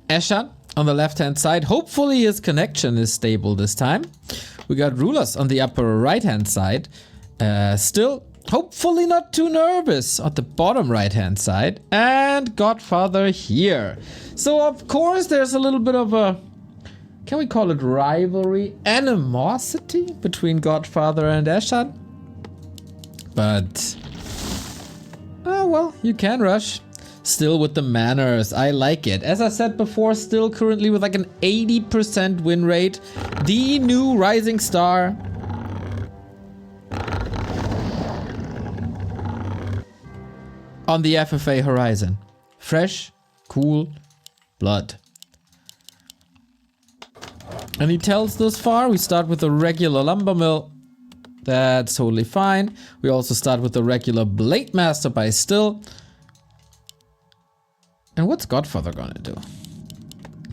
Eshan on the left-hand side. Hopefully his connection is stable this time. We got RulaZ on the upper right-hand side. Still, hopefully not too nervous on the bottom right-hand side. And GodFather here. So, of course, there's a little bit of a... Can we call it rivalry? Animosity between GodFather and Eshan? But... oh, well, you can rush. Still with the manners. I like it. As I said before, still currently with like an 80% win rate. The new rising star. On the FFA horizon. Fresh, cool blood. Any tells thus far? We start with a regular lumber mill. That's totally fine. We also start with the regular Blade Master by still. And what's GodFather gonna do?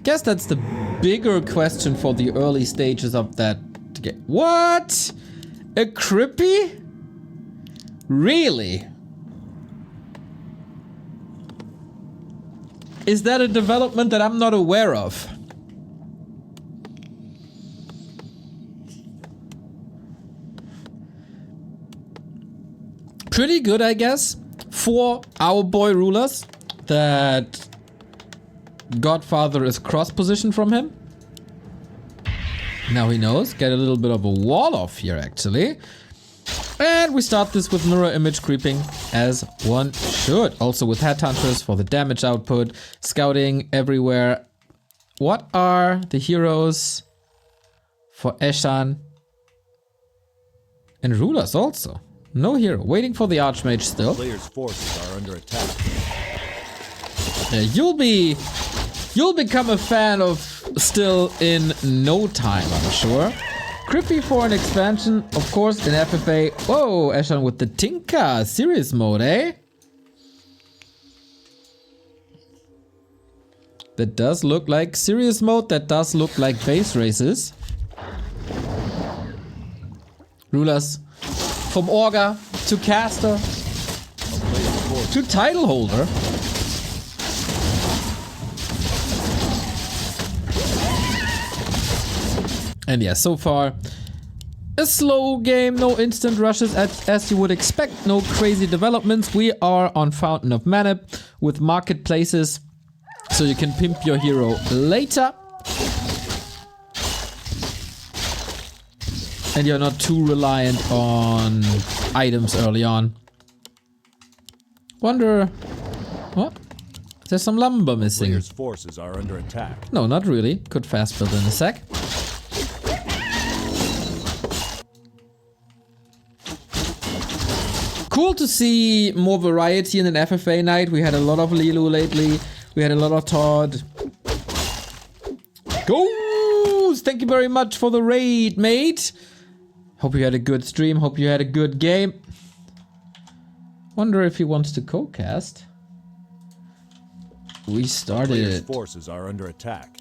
Guess that's the bigger question for the early stages of that game. What? A Crippy? Really? Is that a development that I'm not aware of? Pretty good, I guess, for our boy RulaZ, that GodFather is cross-positioned from him. Now he knows. Get a little bit of a wall off here, actually. And we start this with mirror image creeping, as one should. Also with headhunters for the damage output, scouting everywhere. What are the heroes for Eshan and RulaZ also? No hero. Waiting for the Archmage still. Player's forces are under attack. You'll become a fan of still in no time, I'm sure. Crippy for an expansion, of course, in FFA. Whoa, Eshan with the Tinka. Serious mode, eh? That does look like serious mode. That does look like base races. RulaZ. From Orga to Caster to title holder. And yeah, so far a slow game, no instant rushes as you would expect, no crazy developments. We are on Fountain of Mana with marketplaces, so you can pimp your hero later. And you're not too reliant on items early on. Wonder... what? There's some lumber missing. Player's forces are under attack. No, not really. Could fast build in a sec. Cool to see more variety in an FFA night. We had a lot of Lilu lately. We had a lot of Todd. Goose! Thank you very much for the raid, mate. Hope you had a good stream. Hope you had a good game. Wonder if he wants to co-cast. We started Player's it. forces are under attack.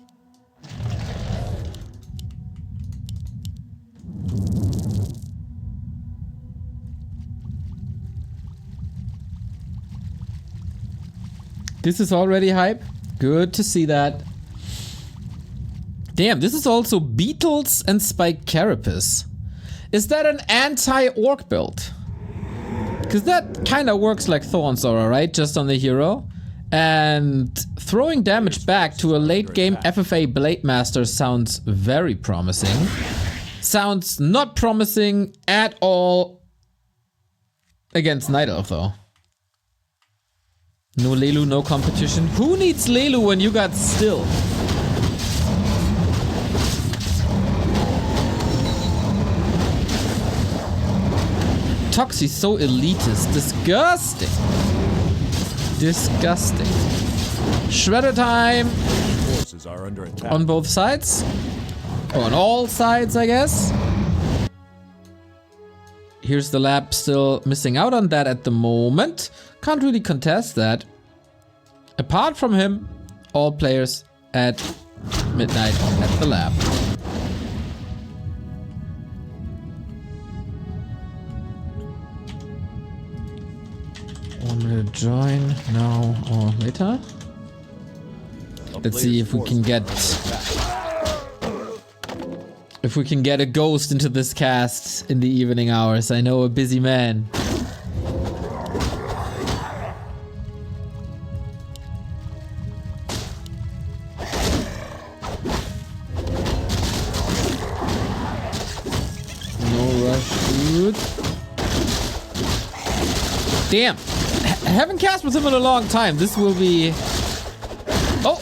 This is already hype. Good to see that. Damn, this is also Beetles and Spike Carapace. Is that an anti-orc build? Because that kind of works like Thorns Aura, right? Just on the hero. And throwing damage back to a late game FFA Blade Master sounds very promising. Sounds not promising at all against Night Elf though. No Lelu, no competition. Who needs Lelu when you got Still? Toxie's so elitist. Disgusting. Disgusting. Shredder time. Forces are under attack. On both sides. Or on all sides, I guess. Here's the lab still missing out on that at the moment. Can't really contest that. Apart from him, all players at midnight at the lab. Want me to join now or later? A Let's see if we can get... If we can get a ghost into this cast in the evening hours. I know a busy man. No rush, dude. Damn. I haven't cast with him in a long time. This will be... Oh,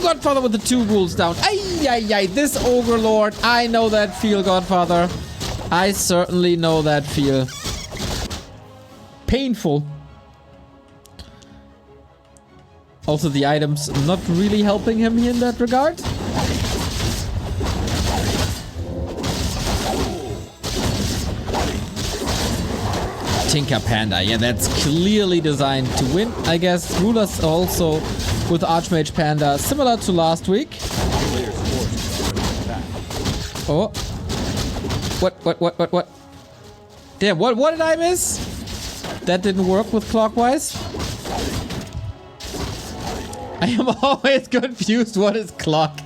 Godfather with the 2 ghouls down. Ay. This Ogre Lord. I know that feel, Godfather. I certainly know that feel. Painful. Also, the items not really helping him here in that regard. Tinker Panda. Yeah, that's clearly designed to win, I guess. RulaZ also with Archmage Panda, similar to last week. Oh. What? Damn, what did I miss? That didn't work with clockwise. I am always confused what is clock.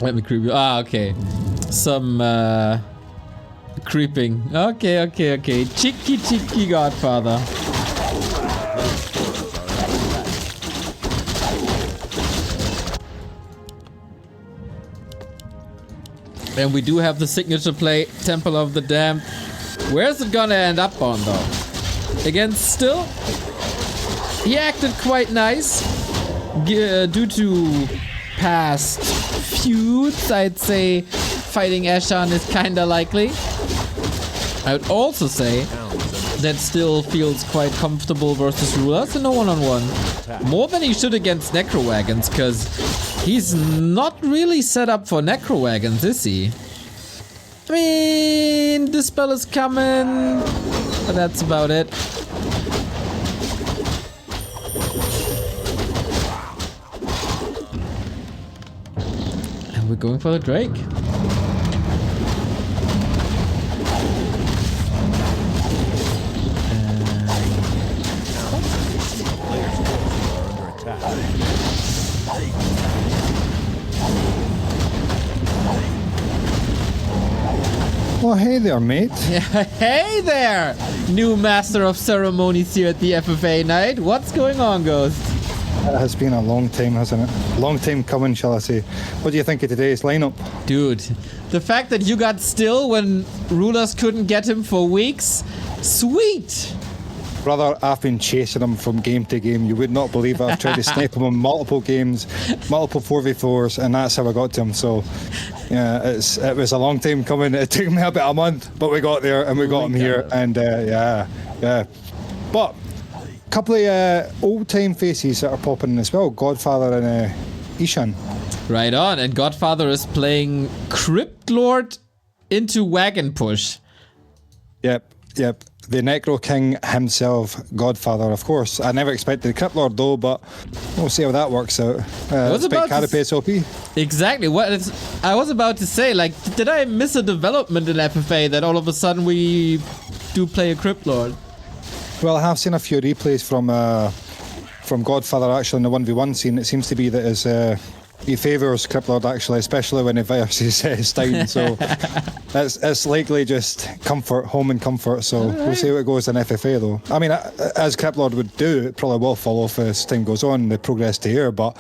Let me creep you. Ah, okay. Some creeping. Okay. Cheeky Godfather. And we do have the signature play, Temple of the Damned. Where's it gonna end up on, though? Against Still? He acted quite nice. Due to past feuds, I'd say fighting Eshan is kinda likely. I would also say that Still feels quite comfortable versus RulaZ in a one-on-one. More than he should against Necro Wagons, because he's not really set up for Necro Wagons, is he? I mean, this spell is coming, but that's about it. And we're going for the Drake. Well, hey there, mate. Yeah, hey there, new master of ceremonies here at the FFA night. What's going on, Ghost? It has been a long time, hasn't it? Long time coming, shall I say. What do you think of today's lineup? Dude, the fact that you got Still when RulaZ couldn't get him for weeks, sweet. Brother, I've been chasing him from game to game. You would not believe it. I've tried to snipe him on multiple games, multiple 4v4s, and that's how I got to him. So, yeah, it was a long time coming. It took me about a month, but we got there, and we got him here. And, yeah. But a couple of old-time faces that are popping in as well. GodFather and Eshan. Right on. And GodFather is playing Crypt Lord into Wagon Push. Yep. The Necro King himself, GodFather, of course. I never expected the Crypt Lord though, but we'll see how that works out. It's big carapace OP. Exactly. I was about to say, like, did I miss a development in FFA that all of a sudden we do play a Crypt Lord? Well, I have seen a few replays from GodFather actually in the 1v1 scene. It seems to be that he favours Crypt Lord actually, especially when he versus Stein. So it's likely just comfort, home and comfort. So we'll see how it goes in FFA though. I mean, as Crypt Lord would do, it probably will fall off as time goes on, the progress to air, but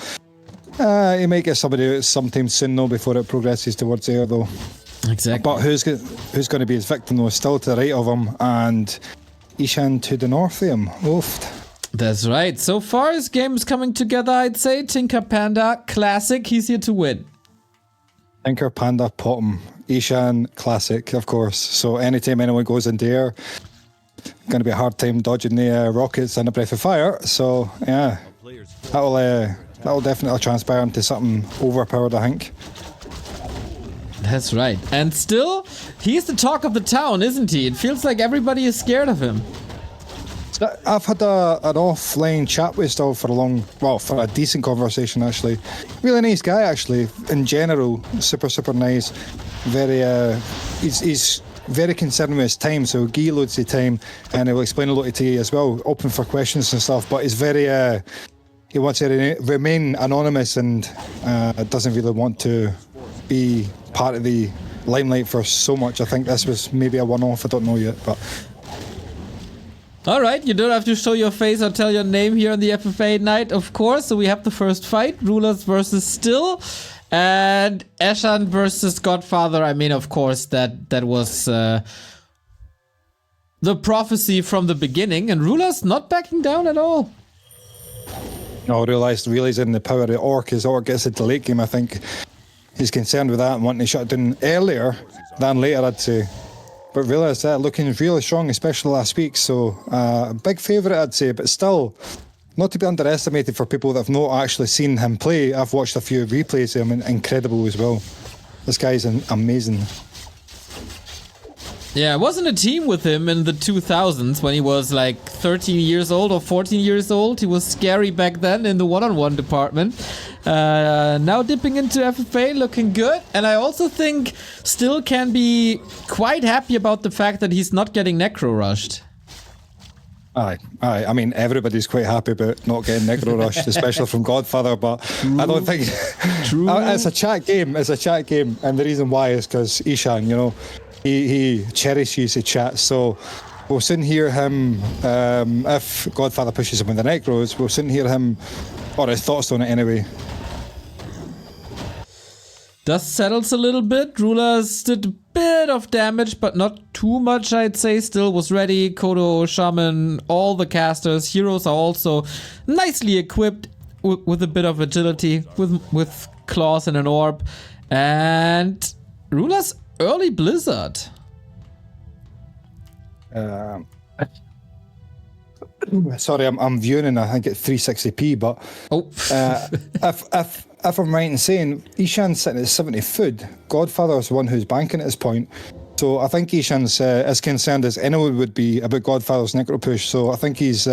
he might get somebody sometime soon though before it progresses towards air though. Exactly. But who's going to be his victim though? Still to the right of him, and Eshan to the north of him. Oofed. That's right. So far, his game is coming together, I'd say. Tinker Panda, classic. He's here to win. Tinker Panda, Potom. Eshan, classic, of course. So anytime anyone goes into air, going to be a hard time dodging the rockets and a breath of fire. So, yeah, that'll definitely transpire into something overpowered, I think. That's right. And still, he's the talk of the town, isn't he? It feels like everybody is scared of him. I've had an offline chat with Still for a decent conversation actually. Really nice guy actually. In general, super nice. Very. He's very concerned with his time, so he'll give you loads of time, and he'll explain a lot to you as well, open for questions and stuff. But he's very, he wants to remain anonymous and doesn't really want to be part of the limelight for so much. I think this was maybe a one-off. I don't know yet, but. All right, you don't have to show your face or tell your name here on the FFA night, of course. So we have the first fight, RulaZ versus Still, and Eshan versus GodFather. I mean, of course, that was the prophecy from the beginning, and RulaZ not backing down at all. No, realising the power of the Orc as Orc gets into the late game. I think he's concerned with that and wanting to shut it down earlier than later, I'd say. But realised that looking really strong, especially last week. So a big favourite, I'd say, but still not to be underestimated for people that have not actually seen him play. I've watched a few replays of him, and incredible as well. This guy's amazing. Yeah, I was in a team with him in the 2000s when he was like 13 years old or 14 years old. He was scary back then in the one-on-one department. Now dipping into FFA, looking good. And I also think Still can be quite happy about the fact that he's not getting necro rushed. Aye. I mean, everybody's quite happy about not getting necro rushed, especially from GodFather. But True. I don't think True. It's a chat game. It's a chat game, and the reason why is because Eshan, you know, he cherishes the chat. So we'll soon hear him. If GodFather pushes him with the necros, we'll soon hear him or his thoughts on it anyway. Dust settles a little bit. RulaZ did a bit of damage, but not too much, I'd say. Still was ready. Kodo, Shaman, all the casters. Heroes are also nicely equipped with a bit of agility, with claws and an orb. And RulaZ early Blizzard. Sorry, I'm viewing and I think it's 360p, but if I'm right in saying Eshan's sitting at 70 food, GodFather's the one who's banking at this point. So I think Eshan's as concerned as anyone would be about GodFather's necro push. So I think he's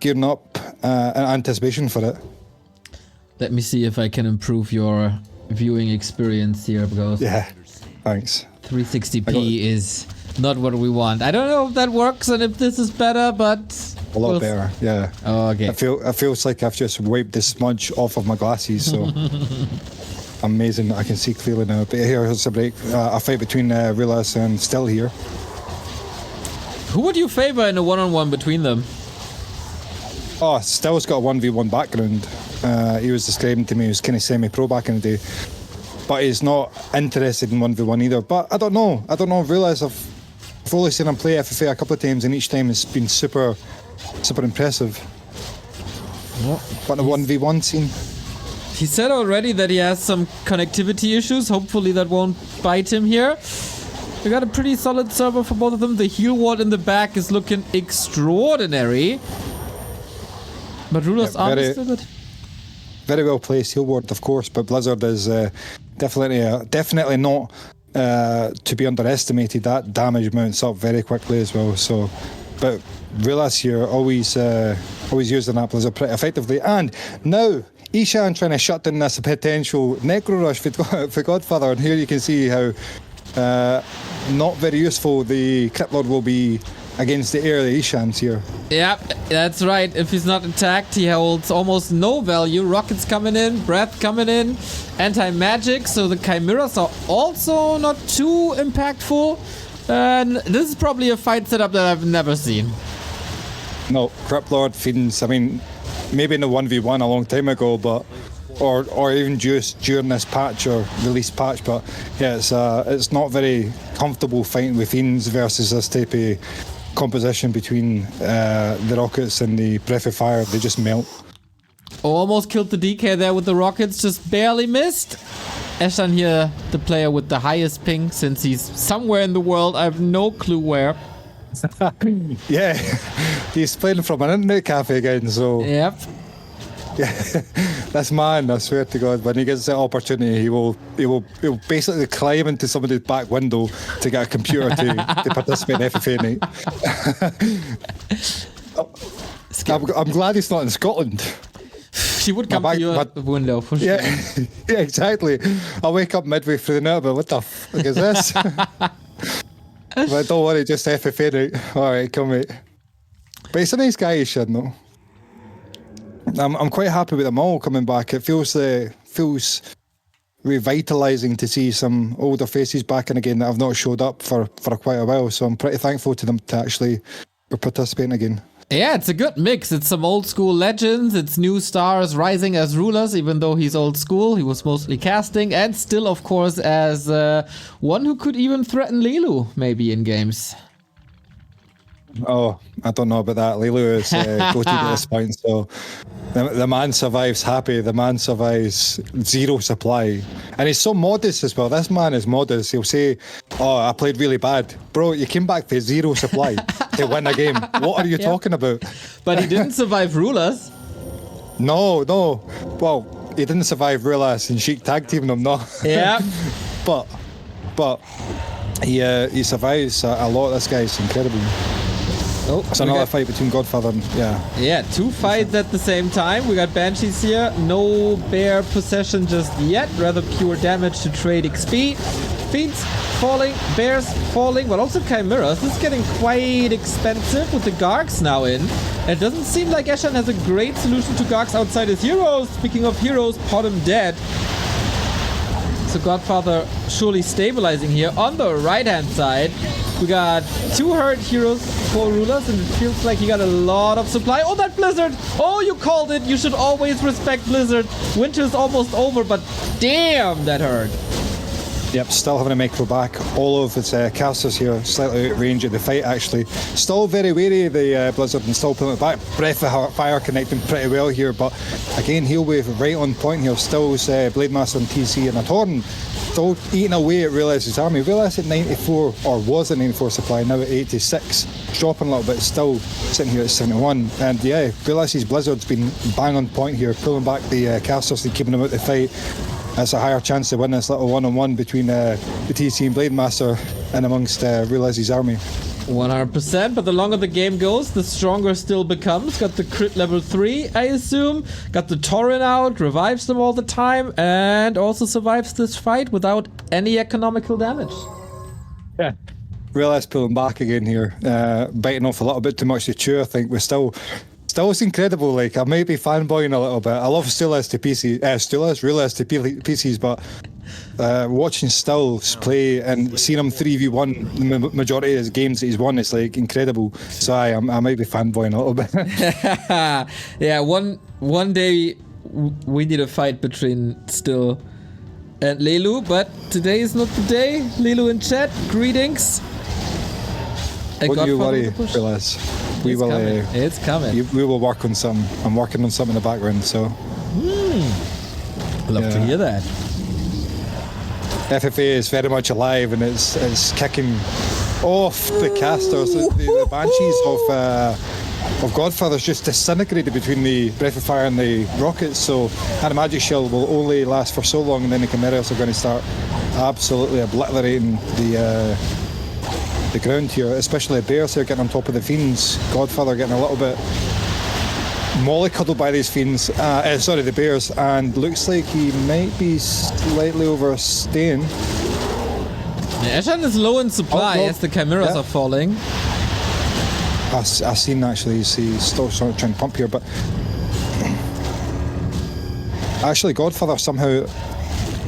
gearing up in anticipation for it. Let me see if I can improve your viewing experience here, because yeah, thanks. 360p is not what we want. I don't know if that works and if this is better, but a lot better, yeah. Oh, okay. It feels like I've just wiped the smudge off of my glasses, so amazing. I can see clearly now. But here's a break. A fight between RulaZ and Still here. Who would you favor in a one-on-one between them? Oh, Still's got a 1v1 background. He was describing to me he was kind of semi-pro back in the day. But he's not interested in 1v1 either. But I don't know. RulaZ, I've only seen him play FFA a couple of times, and each time it's been super impressive. But in a 1v1 scene. He said already that he has some connectivity issues. Hopefully that won't bite him here. We got a pretty solid server for both of them. The heal ward in the back is looking extraordinary. But RulaZ's arm is still good. Very well placed heal ward, of course, but Blizzard is definitely not to be underestimated. That damage mounts up very quickly as well. So, but RulaZ here always using that Blizzard pretty effectively. And now Eshan trying to shut down this potential necro rush for GodFather, and here you can see how not very useful the Crypt Lord will be against the early Eshan's here. Yeah, that's right. If he's not attacked, he holds almost no value. Rockets coming in, breath coming in, anti-magic, so the Chimeras are also not too impactful. And this is probably a fight setup that I've never seen. No, Crypt Lord Fiends, I mean, maybe in the 1v1 a long time ago, but or even just during this patch or release patch, but yeah, it's not very comfortable fighting with Fiends versus this type of composition between the rockets and the breath of fire. They just melt. Oh, almost killed the DK there with the rockets, just barely missed. Eshan here, the player with the highest ping, since he's somewhere in the world. I have no clue where. Yeah, he's playing from an internet cafe again, so... Yep. Yeah, this man, I swear to God, when he gets the opportunity, he will basically climb into somebody's back window to get a computer to participate in FFA night. I'm glad he's not in Scotland. She would come to your window for sure. Yeah, yeah, exactly. I'll wake up midway through the night, but what the fuck is this? But don't worry, just FFA out. Alright, come mate. But he's a nice guy, Eshan, though. I'm quite happy with them all coming back. It feels revitalising to see some older faces back in again that have not showed up for quite a while. So I'm pretty thankful to them to actually participate again. Yeah, it's a good mix. It's some old school legends, it's new stars rising as rulers, even though he's old school. He was mostly casting, and still, of course, as one who could even threaten Lilu, maybe, in games. Oh, I don't know about that. Lilu is goated at this point, so the man survives happy. The man survives zero supply. And he's so modest as well. This man is modest. He'll say, oh, I played really bad. Bro, you came back with zero supply to win a game. What are you talking about? But he didn't survive rulers. No. Well, he didn't survive RulaZ and Sheik tag teaming him, no. Yeah. but he survives a lot. This guy's incredible. Oh, it's another fight between GodFather and Yeah, two fights at the same time. We got Banshees here. No bear possession just yet. Rather pure damage to trade XP. Fiends falling, bears falling, but also chimeras. This is getting quite expensive with the Gargs now in. It doesn't seem like Eshan has a great solution to Gargs outside his heroes. Speaking of heroes, Potom dead. So GodFather surely stabilizing here. On the right-hand side, we got 2 hurt heroes for rulers, and it feels like he got a lot of supply. Oh, that Blizzard! Oh, you called it! You should always respect Blizzard. Winter is almost over, but damn, that hurt. Yep, still having a micro back. All of his casters here slightly out of range of the fight, actually. Still very wary of the Blizzard and still pulling it back. Breath of Fire connecting pretty well here, but again, Heal Wave right on point here. Still's Blade Master and TC and a Torrent. Still eating away at RulaZ's army. RulaZ at 94, or was at 94 supply, now at 86. Dropping a little bit, still sitting here at 71. And yeah, RulaZ's Blizzard's been bang on point here, pulling back the casters and keeping them out the fight. That's a higher chance to win this little one-on-one between the TC and Blade Master and amongst RulaZ's army. 100%, but the longer the game goes, the stronger still becomes. Got the crit level 3, I assume. Got the Torrent out, revives them all the time, and also survives this fight without any economical damage. Yeah. RulaZ pulling back again here, biting off a little bit too much to chew, I think. We're still it's incredible. Like, I might be fanboying a little bit. I love RulaZ to PCs, but watching Stills play and seeing him 3v1 the majority of his games that he's won, it's like incredible. So I might be fanboying a little bit. Yeah, one day we need a fight between Still and Lilu, but today is not the day. Lilu in chat, greetings. Don't you worry, RulaZ. It's coming. We will work on some. I'm working on something in the background, so. Love to hear that. FFA is very much alive, and it's kicking off the casters. The Banshees of GodFather's just disintegrated between the Breath of Fire and the rockets, so and a Magic Shield will only last for so long, and then the Chimeras are going to start absolutely obliterating the ground here, especially the Bears here getting on top of the Fiends. GodFather getting a little bit mollycoddled by these Fiends, the Bears, and looks like he might be slightly overstaying. Yeah, Eshan is low in supply as the Chimeras are falling. I've seen actually, he's still sort of trying to pump here, but actually GodFather somehow,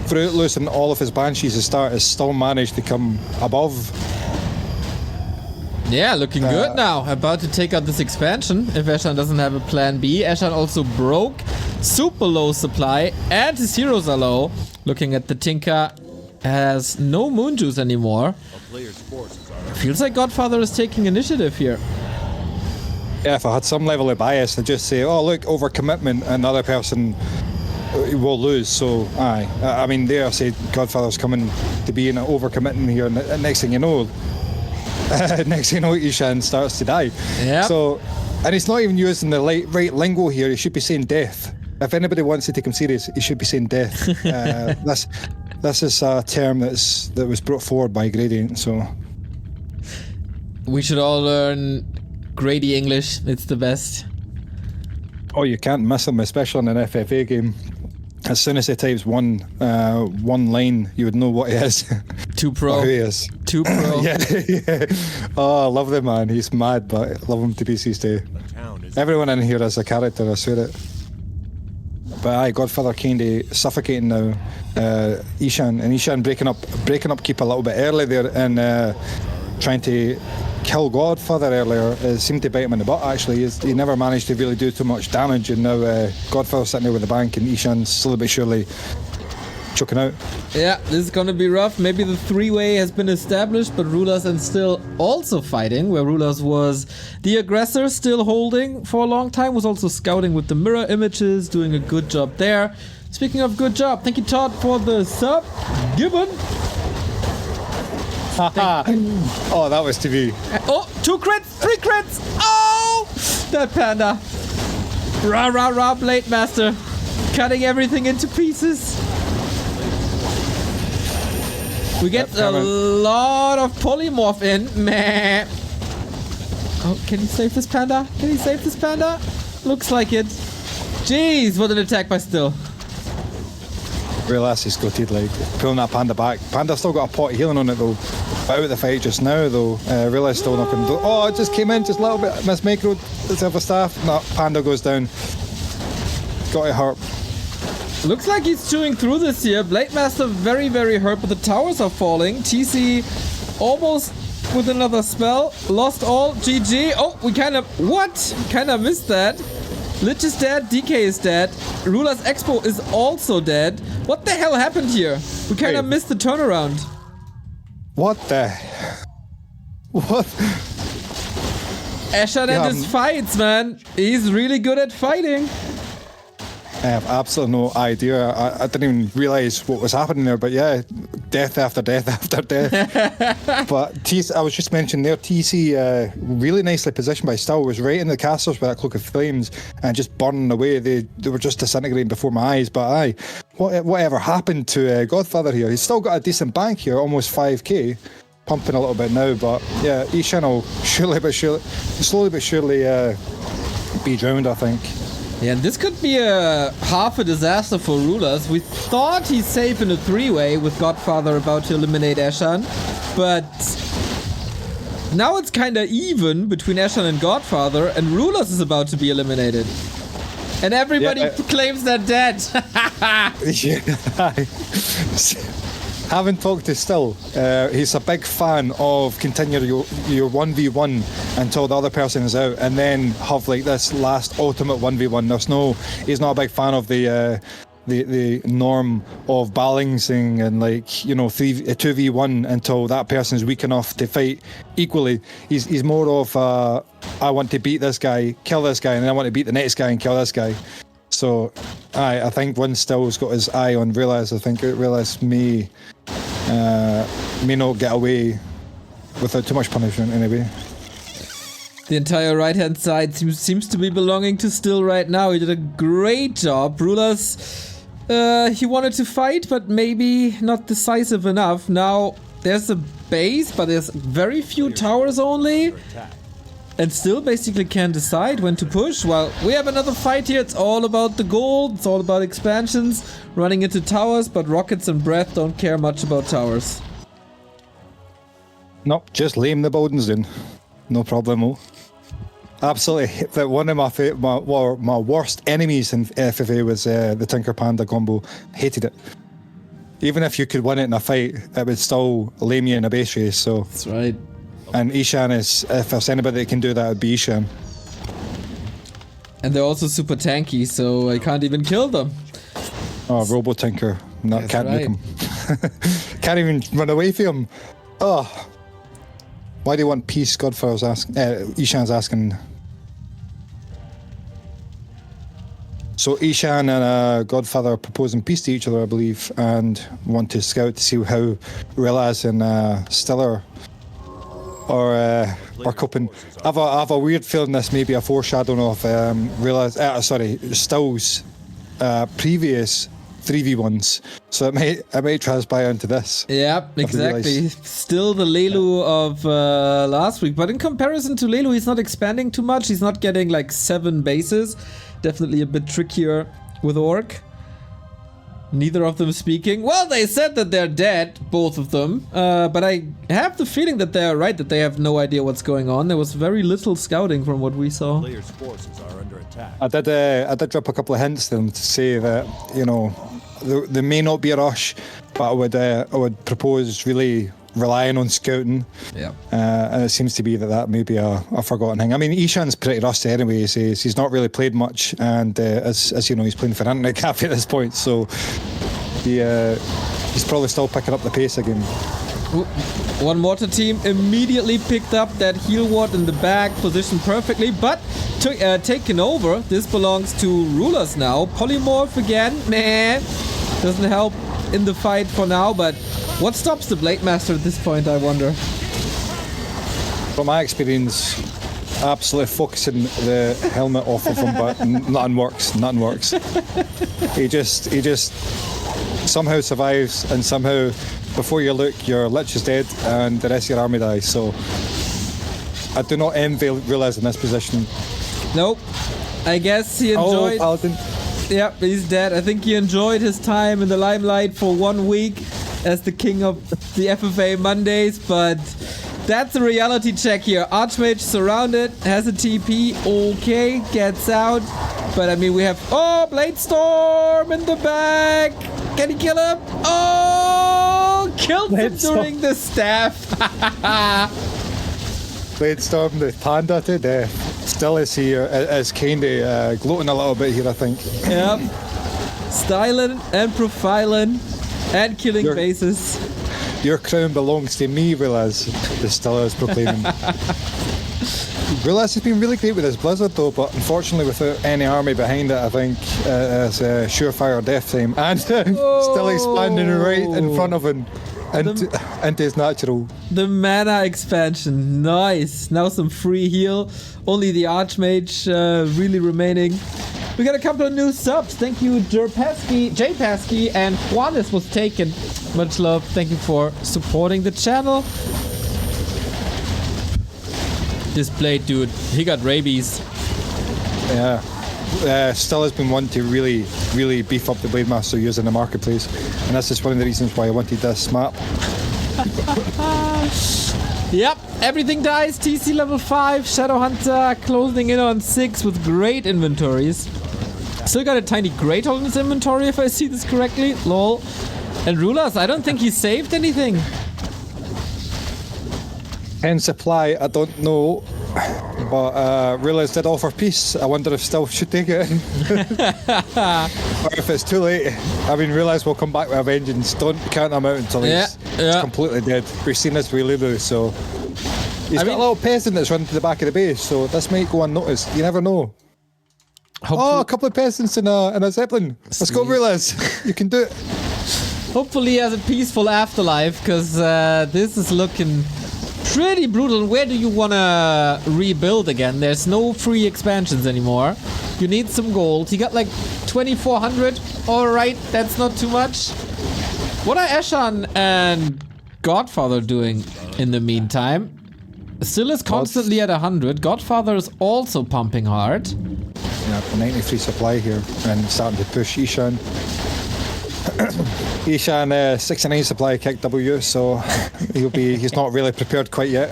throughout losing all of his Banshees to start, has still managed to come above. Yeah, looking good now. About to take out this expansion if Eshan doesn't have a plan B. Eshan also broke. Super low supply and his heroes are low. Looking at the Tinker, has no Moon Juice anymore. Feels like GodFather is taking initiative here. Yeah, if I had some level of bias, I'd just say, oh look, overcommitment, and the other person will lose. So aye, I mean, there I say GodFather's coming to be in an overcommitting here, and next thing you know, Eshan starts to die. Yeah. So, and he's not even using the right lingo here. He should be saying death. If anybody wants to take him serious, he should be saying death. This is a term that was brought forward by Gradient. So we should all learn Grady English. It's the best. Oh, you can't miss him, especially in an FFA game. As soon as he types one line, you would know what he is. Too pro. Or who he is. Too pro. Yeah, yeah. Oh, I love the man. He's mad, but I love him to pieces too. The town is Everyone in here is a character, I swear it. But aye, GodFather kinda suffocating now. Eshan breaking up keep a little bit early there and trying to kill GodFather earlier. It seemed to bite him in the butt actually. He never managed to really do too much damage, and now GodFather's sitting there with the bank and Eshan's slowly but surely choking out. Yeah, this is gonna be rough. Maybe the three-way has been established, but RulaZ and still also fighting, where RulaZ was the aggressor, still holding for a long time, was also scouting with the mirror images, doing a good job there. Speaking of good job, thank you Todd for the sub. Gibbon. Oh, that was to be. Oh, 2 crits, 3 crits. Oh, that panda. Rah, rah, rah, Blade Master. Cutting everything into pieces. We get a lot of polymorph in. Meh. Oh, can he save this panda? Can he save this panda? Looks like it. Jeez, what an attack by Still. RulaZ is gutted, like pulling that panda back. Panda's still got a pot of healing on it though. Out of the fight just now though. RulaZ still not going to do. Oh, it just came in just a little bit. Miss Micro, itself a staff. No, panda goes down. Got it hurt. Looks like he's chewing through this here. Blade Master very, very hurt, but the towers are falling. TC almost with another spell. Lost all. GG. Oh, we kind of... What? Kind of missed that. Lich is dead. DK is dead. RulaZ Expo is also dead. What the hell happened here? We kind of missed the turnaround. What the... What? Eshan and his fights, man. He's really good at fighting. I have absolutely no idea. I didn't even realise what was happening there, but yeah, death after death after death. But TC, I was just mentioning there, TC, really nicely positioned by Still, was right in the casters with that Cloak of Flames and just burning away. They were just disintegrating before my eyes. But aye, whatever happened to GodFather here? He's still got a decent bank here, almost 5k. Pumping a little bit now, but yeah, Eshan will slowly but surely be drowned, I think. Yeah, and this could be half a disaster for RulaZ. We thought he's safe in a 3-way with GodFather about to eliminate Eshan, but now it's kinda even between Eshan and GodFather, and RulaZ is about to be eliminated. And everybody claims they're dead. Having talked to Still, he's a big fan of continuing your 1v1 until the other person is out, and then have like this last ultimate 1v1. He's not a big fan of the norm of balancing and like 2v1 until that person is weak enough to fight equally. He's more of I want to beat this guy, kill this guy, and then I want to beat the next guy and kill this guy. So I think once Still's got his eye on RulaZ, I think RulaZ may not get away without too much punishment anyway. The entire right-hand side seems to be belonging to Still right now. He did a great job. RulaZ, he wanted to fight, but maybe not decisive enough. Now, there's a base, but there's very few towers only. And Still basically can decide when to push. Well, we have another fight here. It's all about the gold. It's all about expansions. Running into towers, but Rockets and Breath don't care much about towers. Nope, just lame the buildings in. No problemo. Absolutely. One of my worst enemies in FFA was the Tinker Panda combo. Hated it. Even if you could win it in a fight, it would still lame you in a base race. So that's right. And Eshan is, if there's anybody that can do that, it would be Eshan. And they're also super tanky, so I can't even kill them. Oh, Robo Tinker. Can't nuke him. Can't even run away from him. Oh. Why do you want peace? GodFather's asking. Eshan's asking. So Eshan and GodFather are proposing peace to each other, I believe, and want to scout to see how RulaZ and Stiller are coping. I have a weird feeling this may be a foreshadowing of Still's previous 3v1s, so it might transpire into this. Yeah, exactly. Still the Lelu of last week, but in comparison to Lelu, he's not expanding too much. He's not getting like 7 bases. Definitely a bit trickier with Orc. Neither of them speaking. Well, they said that they're dead, both of them. But I have the feeling that they're right, that they have no idea what's going on. There was very little scouting from what we saw. Players' forces are under attack. I did drop a couple of hints to them to say that, you know, there may not be a rush, but I would propose really relying on scouting. Yeah. And it seems to be that may be a forgotten thing. I mean, Eshan's pretty rusty anyway. He's not really played much, and as you know, he's playing for an internet cafe at this point, so he's probably still picking up the pace again. One mortar team immediately picked up that heal ward in the back, positioned perfectly, but taken over. This belongs to RulaZ now. Polymorph again, man, doesn't help in the fight for now, but what stops the Blade Master at this point, I wonder? From my experience, absolutely focusing the helmet off of him, but nothing works. He just somehow survives, and somehow before you look, your Lich is dead and the rest of your army dies. So I do not envy RulaZ in this position. Nope. I guess he enjoyed... Oh, Paladin. Yep, he's dead. I think he enjoyed his time in the limelight for 1 week as the king of the FFA Mondays, but that's a reality check here. Archmage surrounded, has a TP, okay, gets out. But I mean, we have... Oh, Blade Storm in the back! Can he kill him? Oh! Killed him during the staff! Blade Storm, the panda to death. Still is here, is kinda gloating a little bit here, I think. Yep. Styling and profiling and killing bases. Your crown belongs to me, RulaZ, the still is proclaiming. RulaZ has been really great with his Blizzard though, but unfortunately without any army behind it, I think it's a surefire death time. And still expanding right in front of him into his natural. The mana expansion, nice. Now some free heal. Only the Archmage really remaining. We got a couple of new subs. Thank you, J Pesky, and Juanis was taken. Much love. Thank you for supporting the channel. This Blade dude, he got rabies. Yeah. Still has been one to really beef up the Blade Master using the marketplace, and this is one of the reasons why I wanted this map. Yep, everything dies. TC level 5, Shadowhunter closing in on 6 with great inventories. Still got a tiny Great Hole in his inventory if I see this correctly. Lol. And RulaZ, I don't think he saved anything. 10 supply, I don't know, but RulaZ did offer peace. I wonder if still should take it. Or if it's too late. I mean, RulaZ will come back with a vengeance. Don't count him out until he's completely dead. We've seen this with Lulu, so... He's got a little peasant that's running to the back of the base, so this might go unnoticed. You never know. Oh, a couple of peasants in a Zeppelin. Let's go, RulaZ. You can do it. Hopefully he has a peaceful afterlife, because this is looking pretty brutal. Where do you want to rebuild again? There's no free expansions anymore. You need some gold. He got like 2,400. Alright, that's not too much. What are Eshan and GodFather doing in the meantime? Still is constantly at 100. GodFather is also pumping hard. Yeah, 93 supply here and starting to push Eshan. Eshan 69 supply kick W, so he's not really prepared quite yet.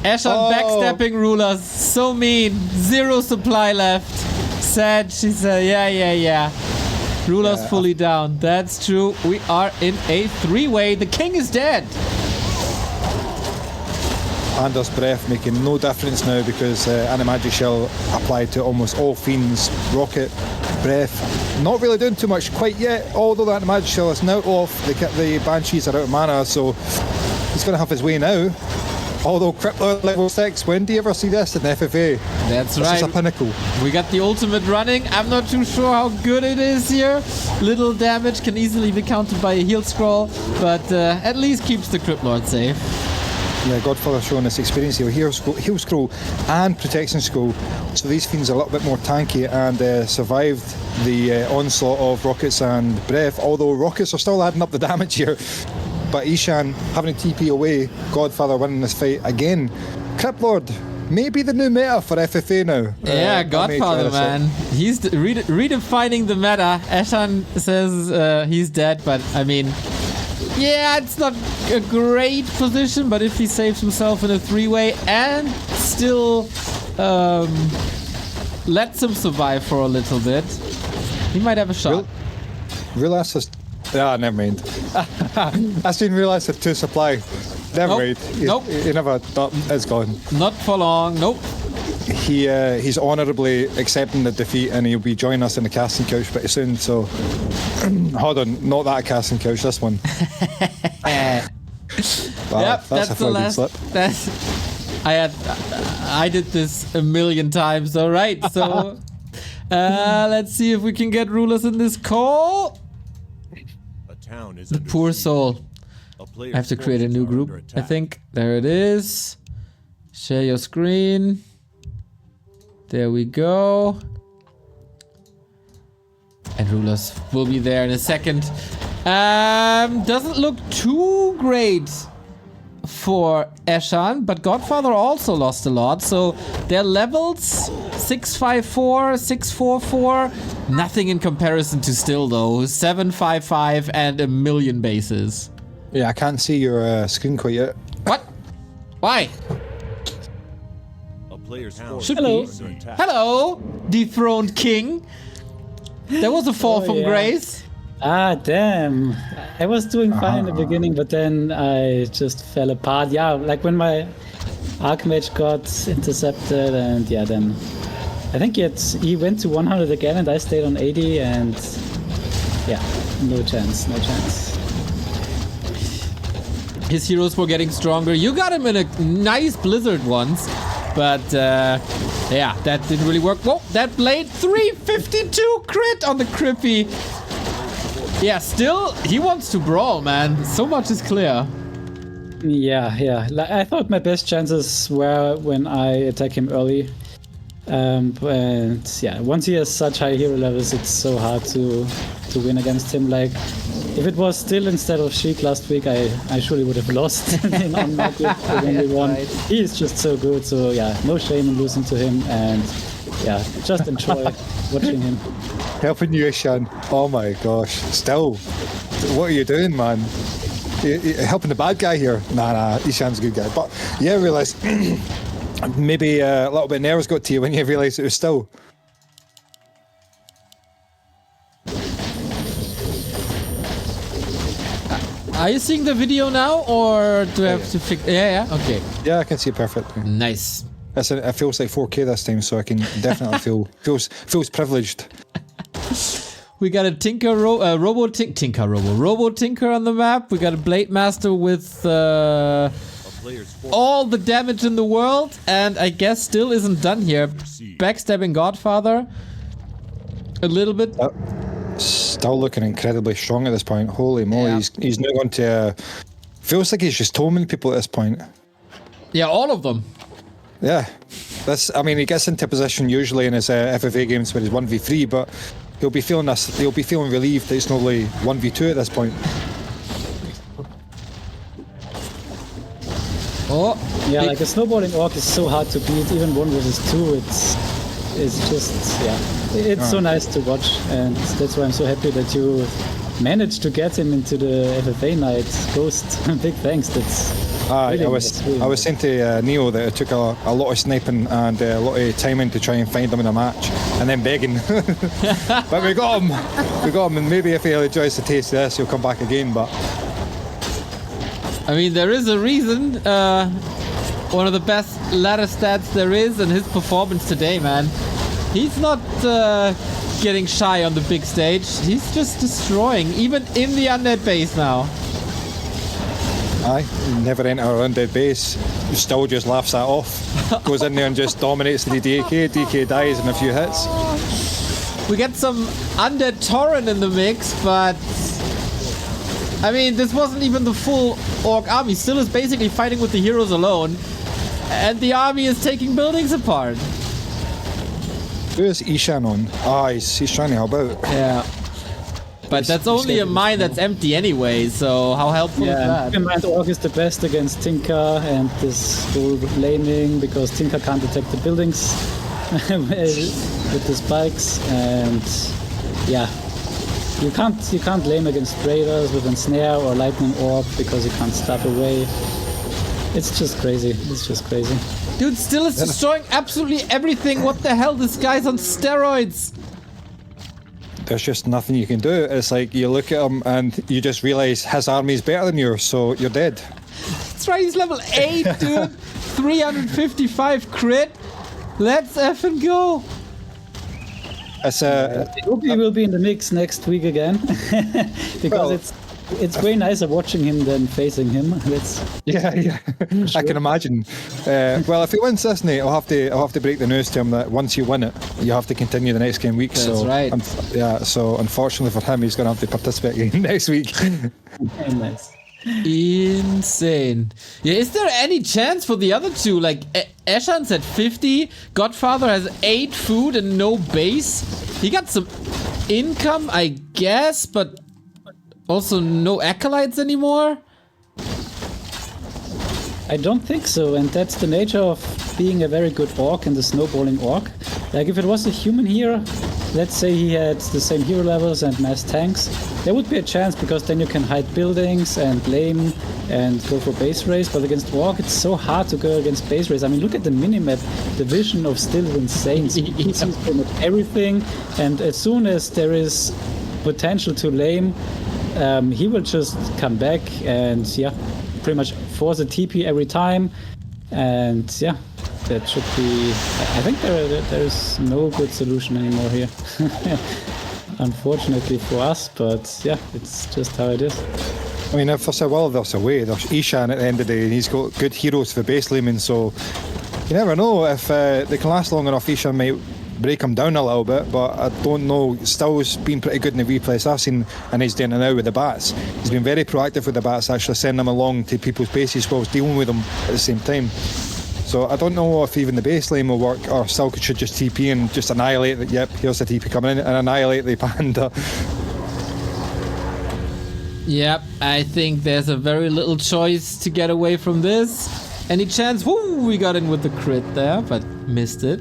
Eshan backstepping RulaZ, so mean. 0 supply left. Sad, she said, yeah. RulaZ fully down. That's true. We are in a 3-way. The king is dead. Anders Breath making no difference now because Animagic Shell applied to almost all Fiends. Rocket, Breath, not really doing too much quite yet, although the Animagic Shell is now off. The Banshees are out of mana, so he's going to have his way now. Although Crippler level 6, when do you ever see this in FFA? That's this right. This is a pinnacle. We got the ultimate running. I'm not too sure how good it is here. Little damage can easily be countered by a heal scroll, but at least keeps the Crippler safe. Yeah, GodFather showing this experience here, heal scroll and protection scroll, so these Fiends are a little bit more tanky and survived the onslaught of Rockets and Breath, although Rockets are still adding up the damage here. But Eshan having a TP away, GodFather winning this fight again. Crypt Lord maybe the new meta for FFA now. Yeah, Godfather, man. He's redefining the meta. Eshan says he's dead, but I mean, yeah, it's not a great position, but if he saves himself in a 3-way and still lets him survive for a little bit, he might have a shot. RulaZ has... Ah, never mind. I seen RulaZ had 2 supply. Never mind. Nope. He never... It's gone. Not for long. Nope. He's honourably accepting the defeat, and he'll be joining us in the casting couch pretty soon, so... Hold on, not that casting couch, this one. Yep, that's a the last... slip. I did this a million times, alright, so... let's see if we can get RulaZ in this call. A town is The under poor siege. soul. A I have to create a new group, I think. There it is. Share your screen. There we go. And RulaZ will be there in a second. Doesn't look too great for Eshan, but GodFather also lost a lot. So their levels 654, 644. Nothing in comparison to still though. 755 and a million bases. Yeah, I can't see your screen quite yet. What? Why? A player's town Should is be. under attack. Hello, dethroned king. There was a fall from yeah. grace. Ah, damn. I was doing fine in the beginning, but then I just fell apart. Yeah, like when my Archmage got intercepted, and yeah, then I think he went to 100 again, and I stayed on 80, and yeah, no chance, no chance. His heroes were getting stronger. You got him in a nice blizzard once, but yeah, that didn't really work. Whoa, that blade 352 crit on the Crippy. Yeah, still, he wants to brawl, man. So much is clear. Yeah, yeah. Like, I thought my best chances were when I attack him early. And yeah, once he has such high hero levels, it's so hard to win against him. Like, if it was still instead of Sheik last week, I surely would have lost on my group when we won. Right. He is just so good, so yeah, no shame in losing to him, and yeah, just enjoy watching him. Helping you, Eshan. Oh my gosh. Still, what are you doing, man? You helping the bad guy here? Nah, Eshan's a good guy. But yeah, I realised maybe a little bit of nerves got to you when you realised it was still. Are you seeing the video now, or do I have to fix? Yeah, okay. Yeah, I can see it perfectly. Nice. It feels like 4K this time, so I can definitely feels privileged. We got a Robo Tinker on the map. We got a Blade Master with all the damage in the world, and I guess still isn't done here. Backstabbing Godfather a little bit. Still looking incredibly strong at this point. Holy moly, Yeah. he's now going to... feels like he's just homing people at this point. Yeah, all of them. Yeah. I mean, he gets into position usually in his FFA games where he's 1v3, but he'll be feeling relieved that it's not only 1v2 at this point. Oh, Yeah, like a snowballing orc is so hard to beat, even 1 versus 2, it's just, yeah, it's so nice to watch, and that's why I'm so happy that you managed to get him into the FFA night Ghost. Big thanks, that's really I really was saying to Neo that it took a lot of sniping and a lot of timing to try and find him in a match, and then begging. But we got him, and maybe if he enjoys the taste of this, he'll come back again, but... I mean, there is a reason. One of the best ladder stats there is, and his performance today, man. He's not getting shy on the big stage. He's just destroying, even in the undead base now. Aye, never enter our undead base. Still just laughs that off. Goes in there and just dominates the DK. DK dies in a few hits. We get some undead Torrent in the mix, but... I mean, this wasn't even the full orc army. Still is basically fighting with the heroes alone. And the army is taking buildings apart. Who is Eshan on? He's trying to help out. Yeah. but that's only a mine that's empty anyway, so how helpful is Yeah, that? keep in mind Orc is the best against Tinker and this whole laning because Tinker can't detect the buildings with the spikes, and yeah, you can't lane against Raiders with Ensnare or Lightning Orb because you can't stop away. It's just crazy. It's just crazy. Dude, still is destroying absolutely everything. What the hell? This guy's on steroids. There's just nothing you can do. It's like you look at him and you just realize his army's better than yours, so you're dead. That's right, he's level 8, dude. 355 crit. Let's effing go. It's I hope he will be in the mix next week again because it's way nicer watching him than facing him. yeah. I can imagine. Well, if he wins this night, I'll have to break the news to him that once you win it, you have to continue the next game week. That's right. So unfortunately for him, he's going to have to participate again next week. Nice. Insane. Yeah, is there any chance for the other two? Like, Eshan's at 50, GodFather has 8 food and no base. He got some income, I guess, but also no acolytes anymore? I don't think so, and that's the nature of being a very good orc and the snowballing orc. Like if it was a human here, let's say he had the same hero levels and mass tanks, there would be a chance because then you can hide buildings and lane and go for base race, but against orc it's so hard to go against base race. I mean, look at the minimap, the vision of Still is insane. So he sees pretty much everything, and as soon as there is potential to lane, he will just come back and pretty much force a TP every time, and that should be. I think there is no good solution anymore here. Unfortunately for us, but it's just how it is. I mean, if there's a will, there's a way. There's Eshan at the end of the day, and he's got good heroes for base layman, so you never know if they can last long enough. Eshan might break him down a little bit, but I don't know. Still's been pretty good in the replays I've seen, and he's doing it now with the bats. He's been very proactive with the bats, actually sending them along to people's bases whilst dealing with them at the same time. So I don't know if even the base lane will work, or Still should just TP and just annihilate it. Yep, here's the TP coming in, and annihilate the panda. Yep, I think there's a very little choice to get away from this. Any chance? Woo, we got in with the crit there, but missed it.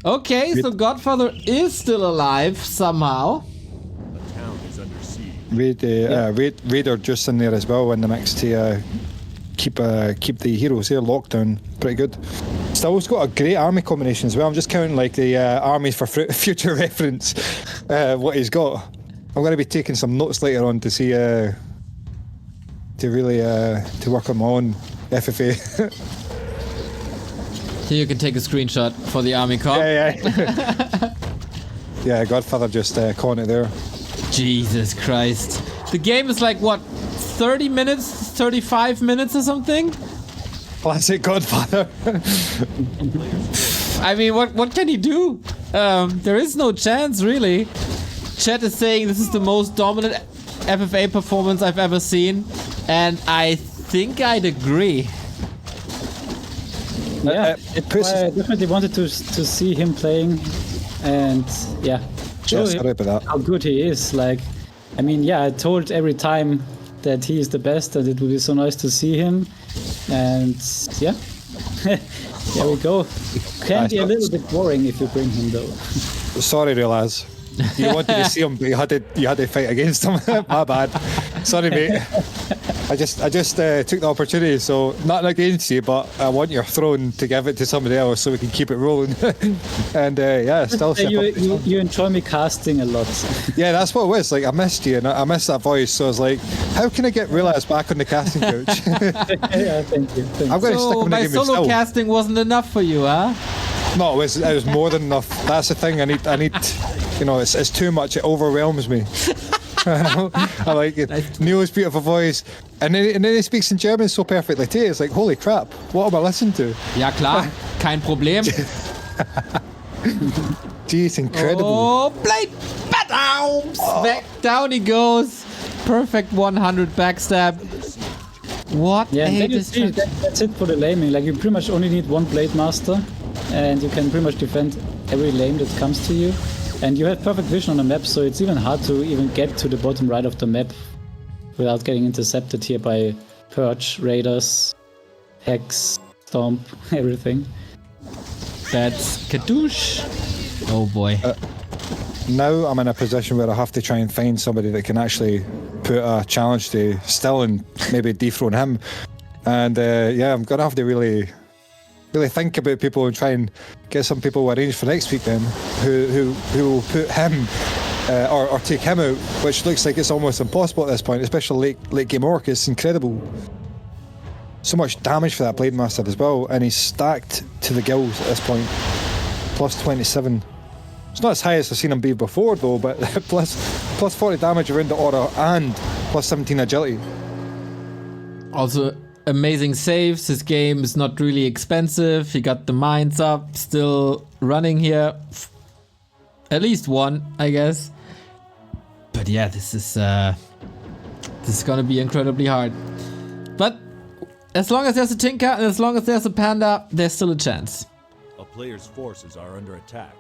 Okay, so GodFather is still alive somehow. The town is under siege. Raider just in there as well in the mix to keep the heroes here locked down pretty good. Still's got a great army combination as well. I'm just counting like the armies for future reference what he's got. I'm going to be taking some notes later on to see to really to work on my own FFA. Here you can take a screenshot for the army comp. Yeah. Yeah, GodFather just calling it there. Jesus Christ. The game is like, what, 30 minutes, 35 minutes or something? Classic GodFather. I mean, what can he do? There is no chance, really. Chat is saying this is the most dominant FFA performance I've ever seen, and I think I'd agree. I definitely wanted to see him playing, and show sorry about that. how good he is. Like, I mean, I told every time that he is the best, and it would be so nice to see him. And there we go. Can be a little bit boring if you bring him though. Sorry, RulaZ. You wanted to see him, but you had to fight against him. My bad. Sorry, mate. I just took the opportunity. So nothing against you, but I want your throne to give it to somebody else so we can keep it rolling. And Still. You enjoy me casting a lot. Yeah, that's what it was. Like I missed you, and I missed that voice. So I was like, how can I get RulaZ back on the casting couch? Thank you. I'm going to stick him in the my game solo Still. casting wasn't enough for you, huh? No, it was more than enough. That's the thing. I need. You know, it's too much. It overwhelms me. I like it. Neil's beautiful voice, and then he speaks in German so perfectly too. It's like, holy crap, what am I listening to? Ja klar, kein Problem. Geez, incredible. Oh, blade badaums! Back down he goes. Perfect 100 backstab. What Yeah, and a then you see, destruction. that's it for the laning. Like, you pretty much only need one Blade Master, and you can pretty much defend every lane that comes to you. And you have perfect vision on the map, so it's even hard to even get to the bottom right of the map without getting intercepted here by Purge, Raiders, Hex, Stomp, everything. That's Kadoosh. Oh boy. Now I'm in a position where I have to try and find somebody that can actually put a challenge to Still and maybe dethrone him. And I'm going to have to really think about people and try and get some people arranged for next week then, who will put him or take him out, which looks like it's almost impossible at this point, especially late game orc. It's incredible. So much damage for that Blade Master as well, and he's stacked to the gills at this point. Plus 27. It's not as high as I've seen him be before though, but plus 40 damage around the aura and plus 17 agility. Also, amazing saves. His game is not really expensive. He got the mines up, still running here. At least one, I guess. But yeah, this is gonna be incredibly hard. But as long as there's a Tinker and as long as there's a Panda, there's still a chance. A player's forces are under attack.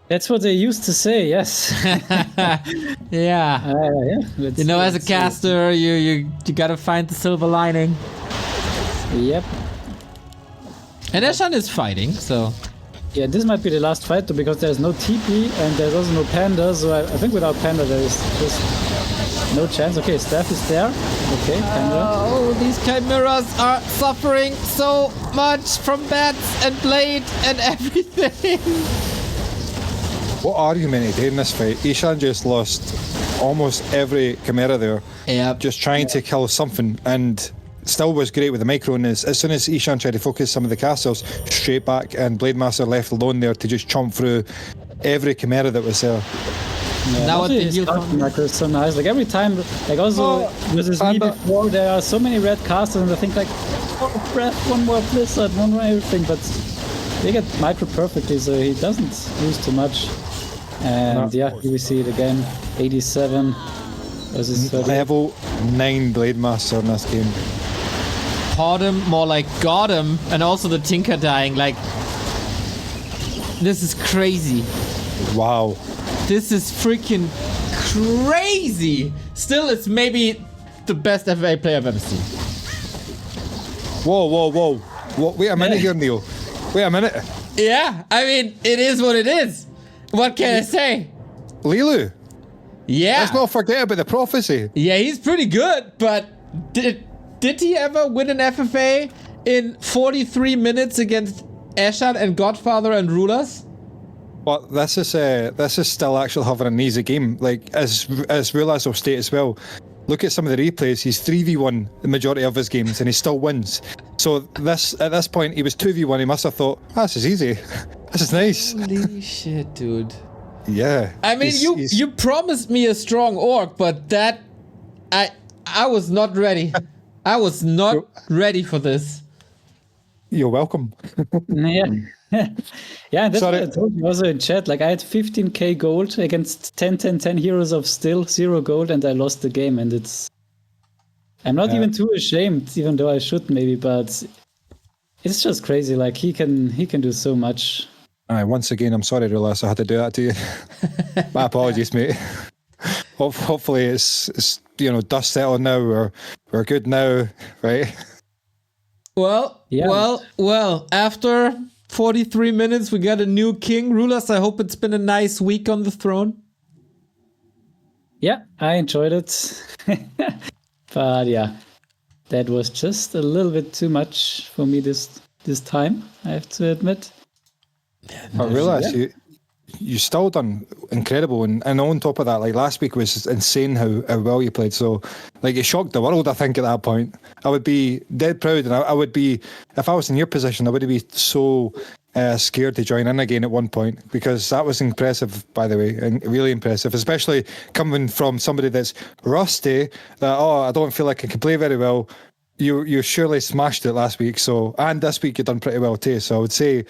That's what they used to say, yes. Yeah. You know, as a caster, you gotta find the silver lining. Yep. And Eshan is fighting, so... Yeah, this might be the last fight though, because there's no TP and there's also no Panda, so I think without Panda there is just no chance. Okay, Staff is there. Okay, Panda. Oh, these Chimeras are suffering so much from bats and blade and everything. What are you meant to do in this fight? Eshan just lost almost every Chimera there. Yeah. Just trying to kill something, and Still was great with the micro, and as soon as Eshan tried to focus some of the castles, straight back, and Blade Master left alone there to just chomp through every Chimera that was there. Yeah, now his macro is so nice. Like every time, like also with his me before, there are so many red castles, and I think like, oh, breath, one more Blizzard, one more everything, but they get micro perfectly, so he doesn't lose too much. And yeah, here we see it again, 87 versus 30. Level 9 Blade Master in this game. Caught him, more like got him, and also the Tinker dying, like... This is crazy. Wow. This is freaking crazy! Still, it's maybe the best FFA player I've ever seen. Whoa. Wait a minute here, Neil. Wait a minute. Yeah, I mean, it is what it is. What can I say? Lilu. Yeah. Let's not forget about the prophecy. Yeah, he's pretty good, but did he ever win an FFA in 43 minutes against Eshan and GodFather and RulaZ? But this is still actually having an easy game. Like as RulaZ will state as well. Look at some of the replays. He's 3v1 the majority of his games, and he still wins. So at this point, he was 2v1. He must have thought, this is easy. This is nice. Holy shit, dude. Yeah. I mean, you promised me a strong orc, but that I was not ready. I was not ready for this. You're welcome. Yeah. Yeah, that's what I told you also in chat. Like, I had 15k gold against 10 heroes of still 0 gold, and I lost the game. And I'm not even too ashamed, even though I should maybe, but it's just crazy. Like, he can do so much. Once again, I'm sorry, RulaZ, I had to do that to you. My apologies, mate. Hopefully it's dust settled now. We're good now, right? Well, after 43 minutes, we got a new king. RulaZ, I hope it's been a nice week on the throne. Yeah, I enjoyed it. But yeah, that was just a little bit too much for me this time, I have to admit. I realised you still done incredible, and on top of that, like last week was insane how well you played. So like it shocked the world. I think at that point I would be dead proud, and I would be, if I was in your position, I would be so scared to join in again at one point, because that was impressive, by the way, and really impressive, especially coming from somebody that's rusty. That I don't feel like I can play very well. You surely smashed it last week. So, and this week you've done pretty well too. So I would say,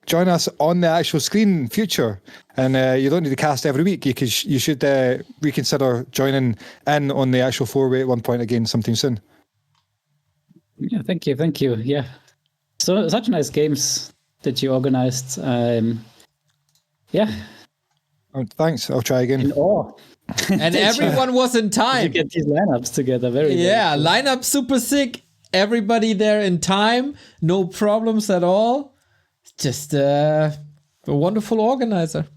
join us on the actual screen in future, and you don't need to cast every week. You should reconsider joining in on the actual 4-way at one point again sometime soon. Yeah, thank you. Yeah, so such nice games that you organized. Yeah. Oh, thanks. I'll try again. In awe. And everyone was in You time. get these lineups together. Very cool. Lineup super sick. Everybody there in time. No problems at all. Just a wonderful organizer.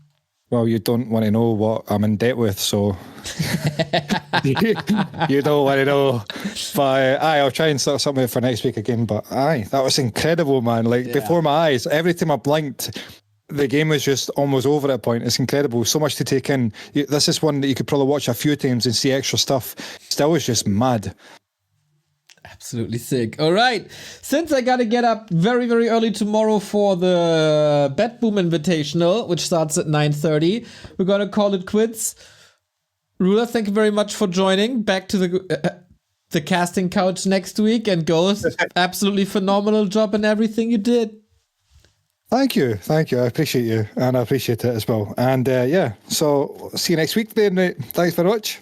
Well, you don't want to know what I'm in debt with, so you don't want to know. But I'll try and sort something out for next week again. But that was incredible, man. Like before my eyes, every time I blinked, the game was just almost over at a point. It's incredible. So much to take in. This is one that you could probably watch a few times and see extra stuff. Still is just mad. Absolutely sick. All right. Since I got to get up very, very early tomorrow for the Bet Boom Invitational, which starts at 9:30, we're going to call it quits. Rula, thank you very much for joining. Back to the casting couch next week. And Ghost, absolutely phenomenal job in everything you did. Thank you. I appreciate you, and I appreciate it as well. And so see you next week then. Thanks very much.